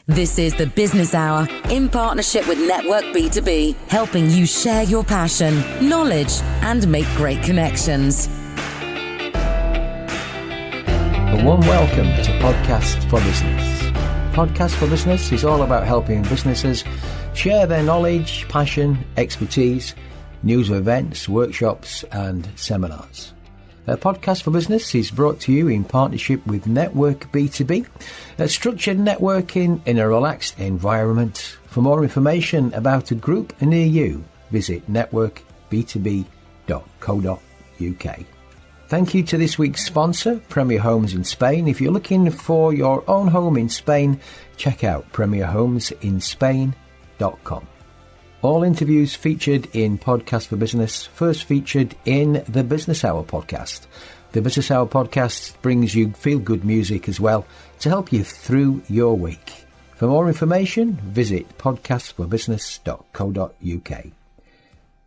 This is the Business Hour in partnership with Network B2B, helping you share your passion, knowledge, and make great connections. A warm welcome to Podcast for Business. Podcast for Business is all about helping businesses share their knowledge, passion, expertise, news of events, workshops, and seminars. Podcast for Business is brought to you in partnership with Network B2B, structured networking in a relaxed environment. For more information about a group near you, visit networkb2b.co.uk. Thank you to this week's sponsor, Premier Homes in Spain. If you're looking for your own home in Spain, check out premierhomesinspain.com. All interviews featured in Podcast for Business, first featured in the Business Hour podcast. The Business Hour podcast brings you feel-good music as well to help you through your week. For more information, visit podcastforbusiness.co.uk.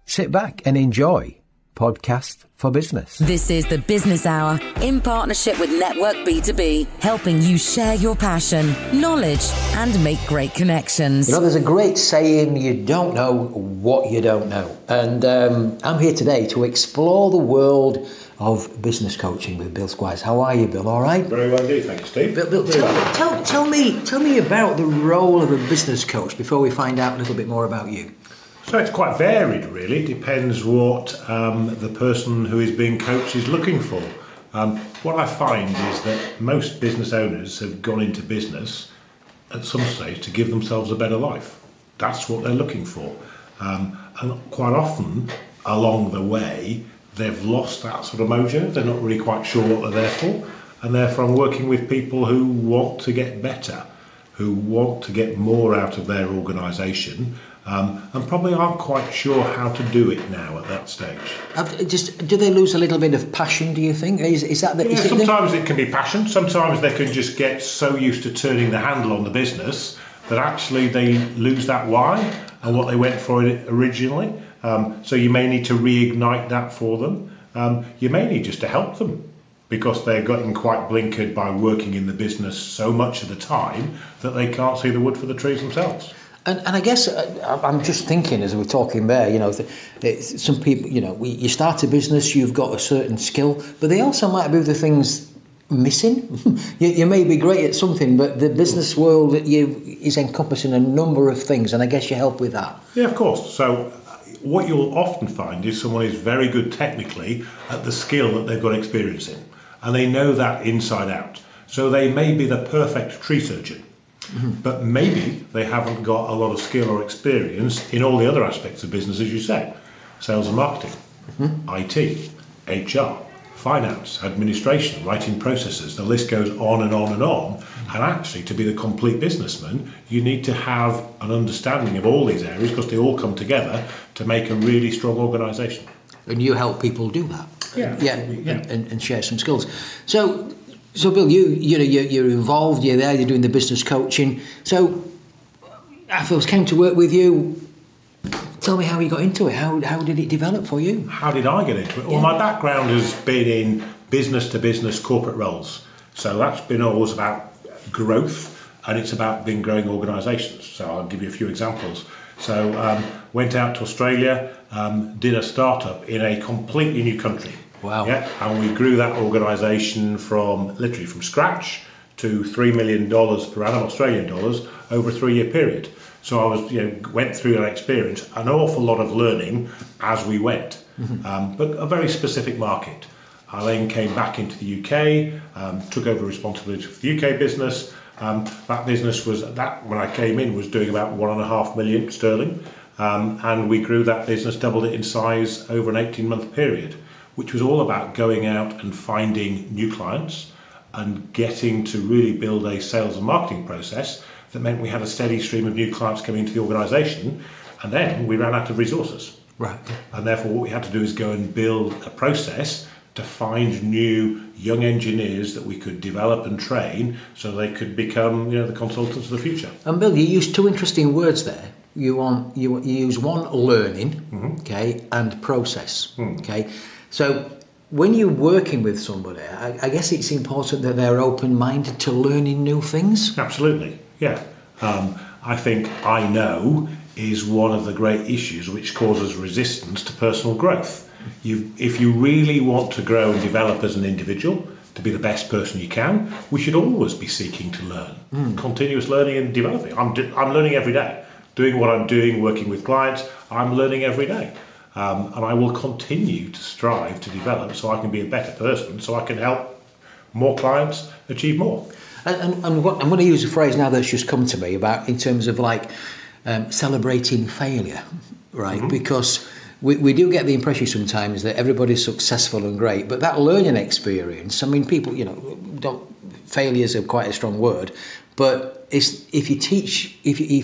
Sit back and enjoy Podcast for Business. This is the Business Hour in partnership with Network B2B, helping you share your passion, knowledge, and make great connections. You know, there's a great saying, you don't know what you don't know. And I'm here today to explore the world of business coaching with Bill Squires. How are you, Bill? All right? Very well indeed, thank you, Steve. Bill, tell me about the role of a business coach before we find out a little bit more about you. So it's quite varied, really. It depends what the person who is being coached is looking for. What I find is that most business owners have gone into business at some stage to give themselves a better life. That's what they're looking for. And quite often, along the way, they've lost that sort of mojo. They're not really quite sure what they're there for. And therefore, I'm working with people who want to get better, who want to get more out of their organisation, and probably aren't quite sure how to do it now at that stage. Do they lose a little bit of passion, do you think? Is that the... Yeah, sometimes it can be passion. Sometimes they can just get so used to turning the handle on the business that actually they lose that why and what they went for it originally. So you may need to reignite that for them. You may need just to help them, because they're getting quite blinkered by working in the business so much of the time that they can't see the wood for the trees themselves. And I guess I'm just thinking as we're talking there, you know, some people, you know, you start a business, you've got a certain skill, but they also might be the things missing. you may be great at something, but the business world is encompassing a number of things, and I guess you help with that. Yeah, of course. So what you'll often find is someone is very good technically at the skill that they've got experience in, and they know that inside out. So they may be the perfect tree surgeon. Mm-hmm. But maybe they haven't got a lot of skill or experience in all the other aspects of business, as you say. Sales and marketing, IT, HR, finance, administration, writing processes. The list goes on and on and on. And actually, to be the complete businessman, you need to have an understanding of all these areas, because they all come together to make a really strong organisation. And you help people do that. Yeah. And share some skills. So Bill, you're involved, you're there, you're doing the business coaching. So I came to work with you. Tell me how you got into it. How did it develop for you? How did I get into it? Well, my background has been in business-to-business corporate roles. So that's been always about growth, and it's about being growing organisations. So I'll give you a few examples. So went out to Australia, did a startup in a completely new country. Wow. Yeah, and we grew that organisation from scratch to $3 million per annum Australian dollars over a 3-year period. So I went through that experience, an awful lot of learning as we went, but a very specific market. I then came back into the UK, took over responsibility for the UK business. That business when I came in, was doing about 1.5 million sterling, and we grew that business, doubled it in size over an 18-month period, which was all about going out and finding new clients and getting to really build a sales and marketing process that meant we had a steady stream of new clients coming into the organisation, and then we ran out of resources. Right. And therefore what we had to do is go and build a process to find new young engineers that we could develop and train so they could become the consultants of the future. And Bill, you used two interesting words there. You use one, learning, okay, and process, okay. So when you're working with somebody, I guess it's important that they're open-minded to learning new things. Absolutely, yeah. I think I know is one of the great issues which causes resistance to personal growth. If you really want to grow and develop as an individual, to be the best person you can, we should always be seeking to learn. Continuous learning and developing. I'm learning every day. Doing what I'm doing, working with clients, I'm learning every day. And I will continue to strive to develop so I can be a better person, so I can help more clients achieve more. And I'm going to use a phrase now that's just come to me about in terms of like celebrating failure, right? Because we do get the impression sometimes that everybody's successful and great, but that learning experience, I mean, people, failures are quite a strong word, but if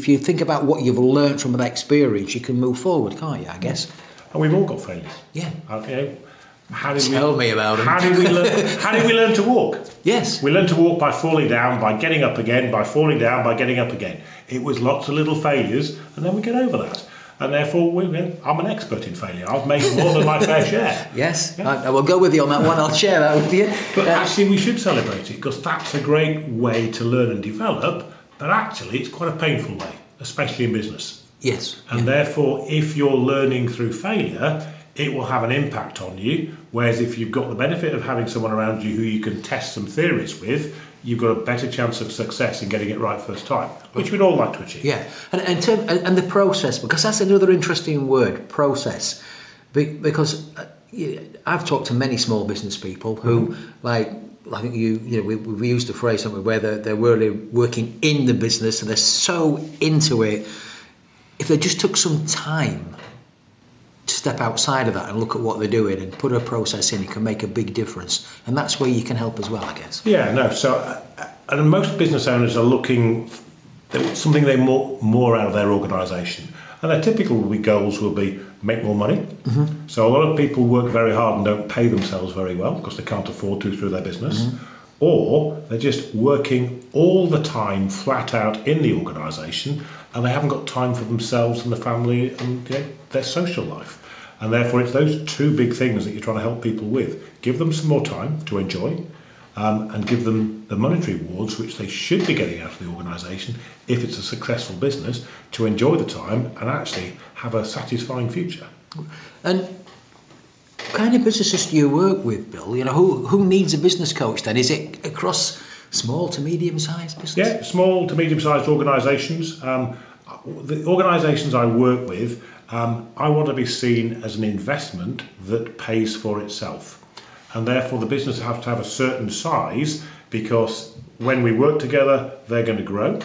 you think about what you've learned from an experience, you can move forward, can't you, I guess? And we've all got failures. Yeah. Tell me about them. How did we learn to walk? Yes. We learn to walk by falling down, by getting up again, by falling down, by getting up again. It was lots of little failures, and then we get over that. And therefore, I'm an expert in failure. I've made more than my fair share. Yes, yeah. I will go with you on that one. I'll share that with you. But actually, we should celebrate it, because that's a great way to learn and develop. But actually, it's quite a painful way, especially in business. Yes. And therefore, if you're learning through failure, it will have an impact on you. Whereas if you've got the benefit of having someone around you who you can test some theories with, you've got a better chance of success in getting it right first time, which we'd all like to achieve. Yeah, and the process, because that's another interesting word, process. Because I've talked to many small business people who, like I think we used the phrase, haven't we, where they're really working in the business and they're so into it. If they just took some time to step outside of that and look at what they're doing and put a process in, it can make a big difference. And that's where you can help as well, I guess. Yeah, no. So, and most business owners are looking for something they more out of their organisation. And their typical goals will be make more money. Mm-hmm. So a lot of people work very hard and don't pay themselves very well because they can't afford to through their business. Mm-hmm. Or they're just working all the time flat out in the organisation and they haven't got time for themselves and the family and their social life. And therefore it's those two big things that you're trying to help people with. Give them some more time to enjoy and give them the monetary rewards which they should be getting out of the organisation if it's a successful business, to enjoy the time and actually have a satisfying future. And what kind of businesses do you work with, Bill? Who needs a business coach then? Is it across small to medium-sized business? Yeah, small to medium-sized organisations. The organisations I work with, I want to be seen as an investment that pays for itself. And therefore the business has to have a certain size, because when we work together, they're going to grow.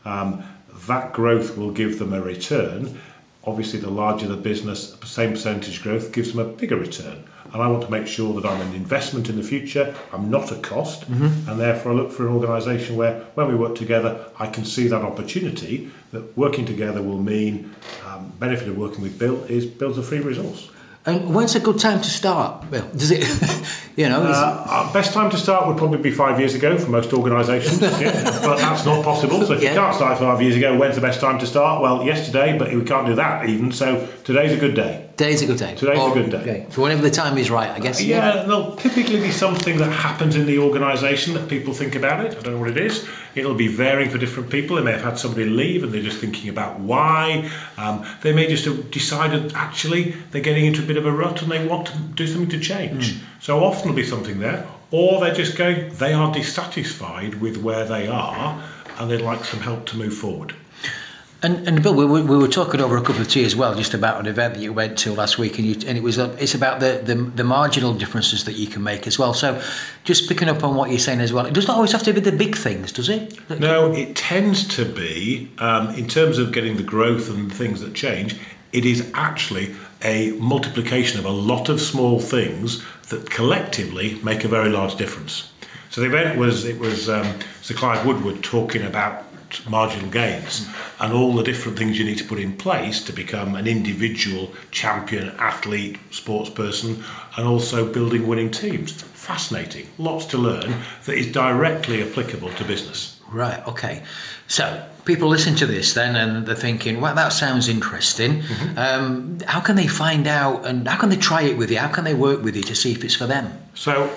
That growth will give them a return. Obviously, the larger the business, the same percentage growth gives them a bigger return. And I want to make sure that I'm an investment in the future. I'm not a cost. Mm-hmm. And therefore, I look for an organisation where, when we work together, I can see that opportunity that working together will mean benefit of working with Bill is Bill's a free resource. And when's a good time to start, Bill? Does it, best time to start would probably be 5 years ago for most organisations, but that's not possible. So if you can't start 5 years ago, when's the best time to start? Well, yesterday, but we can't do that even. So today's a good day. Today's a good day. Today's a good day. Okay. So whenever the time is right, I guess. There'll typically be something that happens in the organisation that people think about it. I don't know what it is. It'll be varying for different people. They may have had somebody leave and they're just thinking about why. They may just have decided actually they're getting into a bit of a rut and they want to do something to change. So often there'll be something there. Or they're just going, they are dissatisfied with where they are and they'd like some help to move forward. And Bill, we were talking over a cup of tea as well, just about an event that you went to last week, and it's about the marginal differences that you can make as well. So, just picking up on what you're saying as well, it doesn't always have to be the big things, does it? No, it tends to be in terms of getting the growth and things that change. It is actually a multiplication of a lot of small things that collectively make a very large difference. So the event was Sir Clive Woodward talking about marginal gains and all the different things you need to put in place to become an individual champion, athlete, sports person, and also building winning teams. Fascinating, lots to learn that is directly applicable to business. Right, okay. So people listen to this then and they're thinking, well, that sounds interesting. Mm-hmm. How can they find out and how can they try it with you? How can they work with you to see if it's for them? So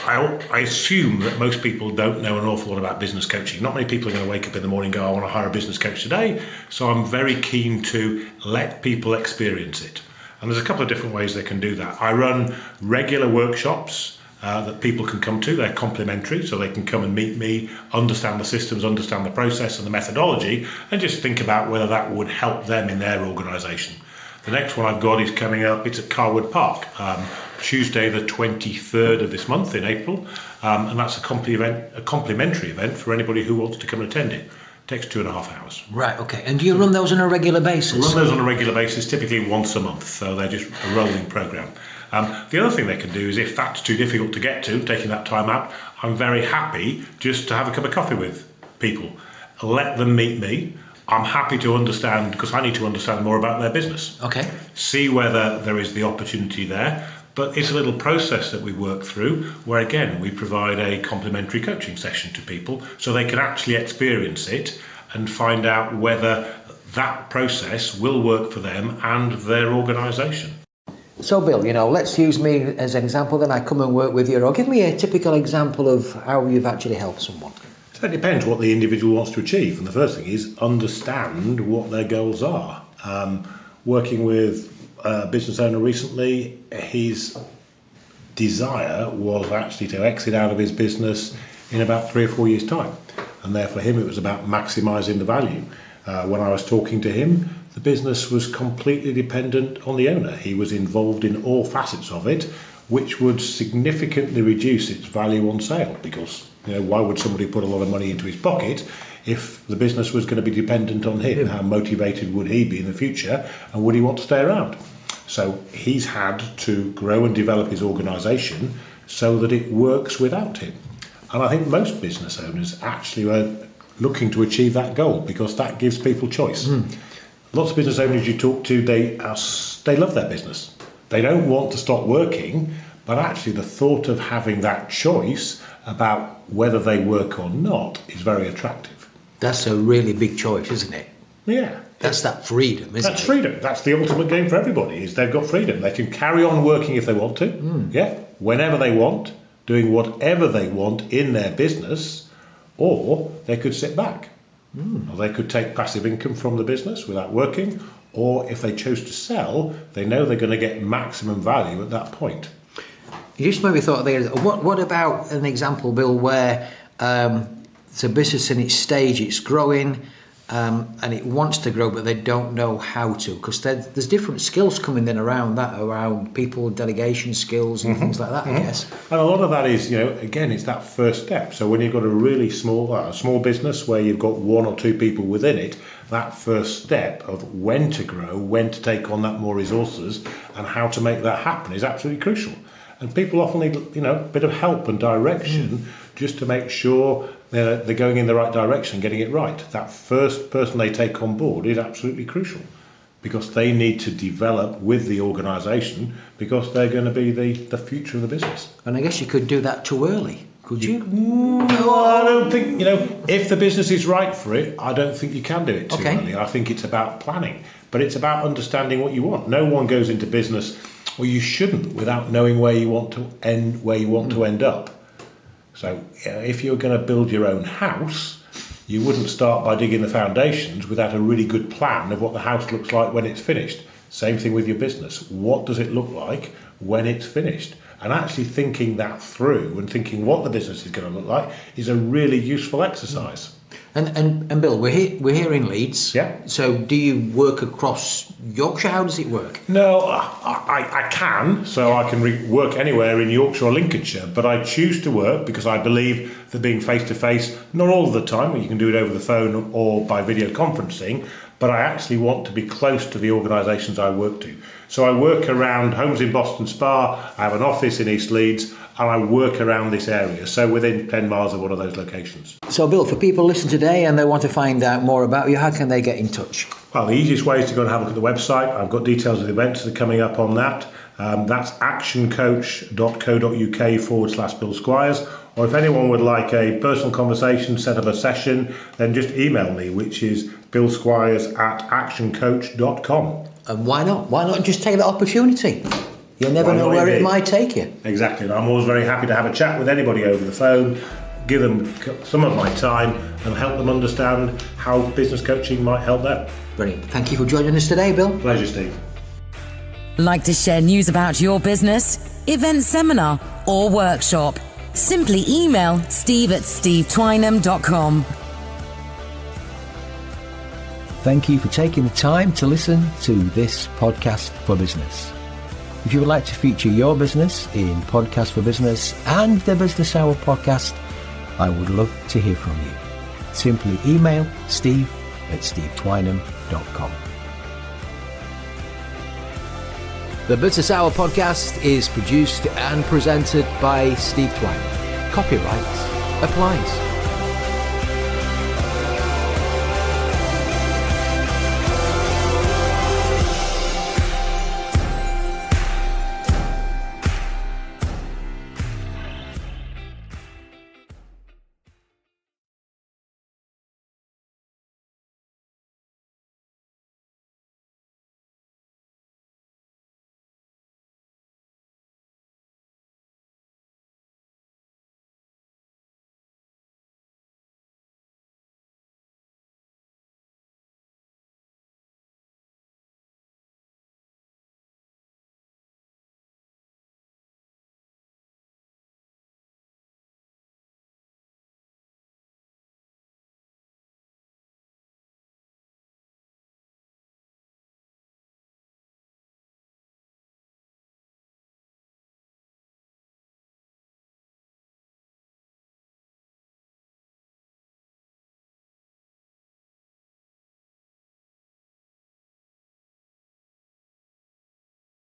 I assume that most people don't know an awful lot about business coaching. Not many people are going to wake up in the morning and go, I want to hire a business coach today. So I'm very keen to let people experience it. And there's a couple of different ways they can do that. I run regular workshops that people can come to. They're complimentary, so they can come and meet me, understand the systems, understand the process and the methodology, and just think about whether that would help them in their organisation. The next one I've got is coming up. It's at Carwood Park, Tuesday the 23rd of this month in April, and that's a complimentary event for anybody who wants to come and attend it. It takes 2.5 hours. Right, okay. And do you run those on a regular basis? I run those on a regular basis, typically once a month, so they're just a rolling programme. The other thing they can do is, if that's too difficult to get to, taking that time out, I'm very happy just to have a cup of coffee with people. Let them meet me. I'm happy to understand, because I need to understand more about their business. Okay. See whether there is the opportunity there. But it's a little process that we work through where, again, we provide a complimentary coaching session to people so they can actually experience it and find out whether that process will work for them and their organisation. So, Bill, let's use me as an example. Then I come and work with you. Or give me a typical example of how you've actually helped someone. So it depends what the individual wants to achieve. And the first thing is understand what their goals are. Working with a business owner recently, his desire was actually to exit out of his business in about 3 or 4 years' time. And there for him, it was about maximising the value. When I was talking to him, the business was completely dependent on the owner. He was involved in all facets of it, which would significantly reduce its value on sale, because why would somebody put a lot of money into his pocket if the business was going to be dependent on him? How motivated would he be in the future, and would he want to stay around? So he's had to grow and develop his organisation so that it works without him. And I think most business owners actually are looking to achieve that goal, because that gives people choice. Lots of business owners you talk to, they love their business. They don't want to stop working, but actually the thought of having that choice about whether they work or not is very attractive. That's a really big choice, isn't it? Yeah. That's that freedom, isn't it? That's freedom. That's the ultimate game for everybody, is they've got freedom. They can carry on working if they want to, whenever they want, doing whatever they want in their business, or they could sit back. Or they could take passive income from the business without working, or if they chose to sell, they know they're going to get maximum value at that point. You just maybe thought there, what about an example, Bill, where it's a business in its stage, it's growing, and it wants to grow, but they don't know how to, because there's different skills coming in around people, delegation skills and things like that, I guess. And a lot of that is, again, it's that first step. So when you've got a really small business where you've got 1 or 2 people within it, that first step of when to grow, when to take on that more resources, and how to make that happen is absolutely crucial. And people often need, a bit of help and direction just to make sure they're going in the right direction, getting it right. That first person they take on board is absolutely crucial, because they need to develop with the organisation, because they're going to be the future of the business. And I guess you could do that too early, could you? No, I don't think, if the business is right for it, I don't think you can do it too early. I think it's about planning, but it's about understanding what you want. No one goes into business, or you shouldn't, without knowing where you want to end up. So if you're going to build your own house, you wouldn't start by digging the foundations without a really good plan of what the house looks like when it's finished. Same thing with your business. What does it look like when it's finished? And actually thinking that through and thinking what the business is going to look like is a really useful exercise. And Bill, we're here in Leeds. Yeah. So do you work across Yorkshire? How does it work? No, I can. So I can work anywhere in Yorkshire or Lincolnshire, but I choose to work because I believe that being face-to-face, not all of the time, you can do it over the phone or by video conferencing, but I actually want to be close to the organisations I work to. So I work around homes in Boston Spa, I have an office in East Leeds, and I work around this area, so within 10 miles of one of those locations. So Bill, for people listening today and they want to find out more about you, how can they get in touch? Well, the easiest way is to go and have a look at the website. I've got details of the events that are coming up on that. That's actioncoach.co.uk/Bill Squires. Or if anyone would like a personal conversation, set up a session, then just email me, which is billsquires@actioncoach.com. And why not? Why not just take that opportunity? You never know where it might take you. Exactly. And I'm always very happy to have a chat with anybody over the phone, give them some of my time and help them understand how business coaching might help them. Brilliant. Thank you for joining us today, Bill. Pleasure, Steve. Like to share news about your business, event, seminar or workshop? Simply email steve@stevetwynham.com. Thank you for taking the time to listen to this podcast for business. If you would like to feature your business in Podcast for Business and the Business Hour podcast, I would love to hear from you. Simply email steve@stevetwynham.com. The Business Hour podcast is produced and presented by Steve Twynham. Copyright applies.